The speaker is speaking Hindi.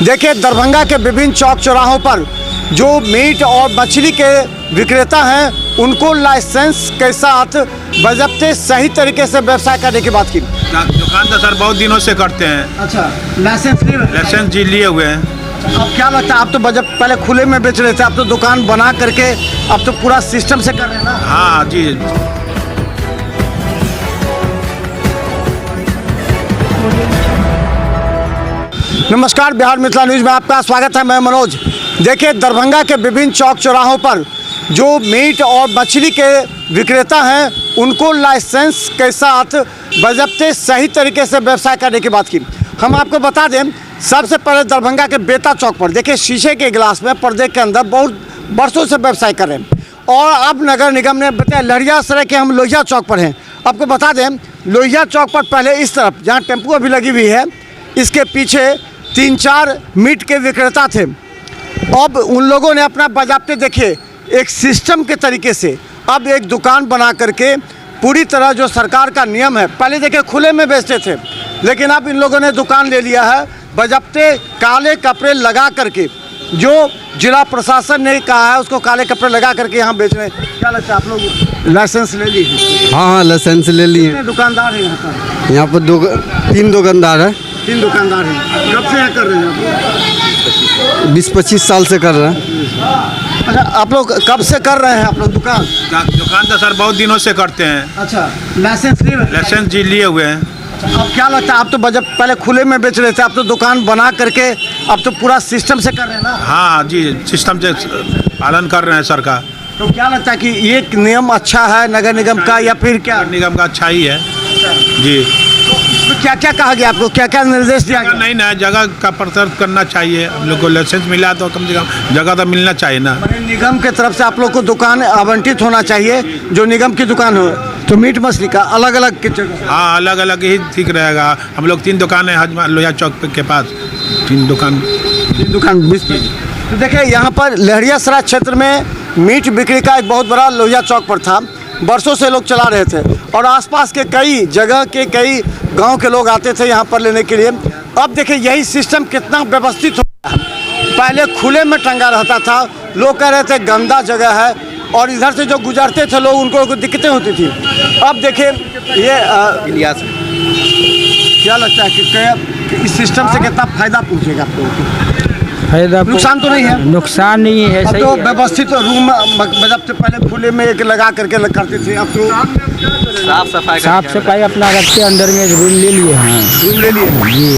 देखिए, दरभंगा के विभिन्न चौक चौराहों पर जो मीट और मछली के विक्रेता हैं उनको लाइसेंस के साथ बजब्ते सही तरीके से व्यवसाय करने की बात की। दुकान तो सर बहुत दिनों से करते हैं। अच्छा, लाइसेंस जी लिए हुए हैं। अब क्या लगता है, आप तो बजट पहले खुले में बेच रहे थे, आप तो दुकान बना करके अब तो पूरा सिस्टम से कर रहे हैं ना? हाँ जी। नमस्कार, बिहार मिथिला न्यूज़ में आपका स्वागत है। मैं मनोज। देखिए, दरभंगा के विभिन्न चौक चौराहों पर जो मीट और मछली के विक्रेता हैं उनको लाइसेंस के साथ बजब्ते सही तरीके से व्यवसाय करने की बात की। हम आपको बता दें, सबसे पहले दरभंगा के बेता चौक पर देखिए, शीशे के गिलास में पर्दे के अंदर बहुत वर्षों से व्यवसाय कर रहे हैं। और अब नगर निगम ने बताया, लहरियासराय के हम लोहिया चौक पर हैं। आपको बता दें, लोहिया चौक पर पहले इस तरफ जहाँ टेम्पो अभी लगी हुई है, इसके पीछे 3-4 मीट के विक्रेता थे। अब उन लोगों ने अपना बाज़ाब्ते देखिए एक सिस्टम के तरीके से अब एक दुकान बना करके पूरी तरह जो सरकार का नियम है, पहले देखिए खुले में बेचते थे, लेकिन अब इन लोगों ने दुकान ले लिया है बाज़ाब्ते काले कपड़े लगा करके। जो जिला प्रशासन ने कहा है उसको काले कपड़े लगा करके यहाँ बेच रहे हैं। क्या लगता है, आप लोग लाइसेंस ले लिए? हाँ, लाइसेंस ले लिए। कितने दुकानदार हैं यहाँ पर 3 दुकानदार है। 3 दुकानदार हैं। कब से यहाँ कर रहे हैं आप? 20-25 साल से कर रहे हैं। अच्छा, आप लोग कब से कर रहे हैं आप लोग दुकान? दुकान तो सर बहुत दिनों से करते हैं। अच्छा, लाइसेंस जी लिए हुए हैं। अब क्या लगता है, आप तो बजट पहले खुले में बेच रहे थे, आप तो दुकान बना करके अब तो पूरा सिस्टम से कर रहे हैं ना? हाँ जी, सिस्टम से पालन कर रहे हैं सरकार। तो क्या लगता है कि ये नियम अच्छा है नगर निगम का या फिर क्या? निगम का अच्छा ही है जी। तो क्या क्या कहा गया आपको, क्या क्या निर्देश दिया गया? नहीं ना, जगह का प्रचार करना चाहिए। हम लोग को लाइसेंस मिला तो कम से कम जगह तो मिलना चाहिए ना। निगम की तरफ से आप लोग को दुकान आवंटित होना चाहिए, जो निगम की दुकान हो। तो मीट मछली का अलग अलग की जगह? हाँ, अलग अलग ही ठीक रहेगा। हम लोग 3 दुकान है लोहिया चौक के पास। 3 दुकान 20। तो देखिए, यहाँ पर लहरियासराय क्षेत्र में मीट बिक्री का एक बहुत बड़ा लोहिया चौक पर था। वर्षों से लोग चला रहे थे और आसपास के कई जगह के कई गांव के लोग आते थे यहाँ पर लेने के लिए। अब देखिए यही सिस्टम कितना व्यवस्थित हो गया है। पहले खुले में टंगा रहता था, लोग कह रहे थे गंदा जगह है, और इधर से जो गुजरते थे लोग उनको दिक्कतें होती थी। अब देखिए ये क्या लगता है कि इस सिस्टम से कितना फायदा पहुँचेगा आप लोगों को? फायदा नुकसान तो नहीं है? नुकसान नहीं है, सही तो है। व्यवस्थित रूम बजब्ते पहले खुले में एक लगा करके करते थे, अब तो साफ सफाई अपना रखते अंदर में रूम ले लिए हैं। रूम ले लिए जी।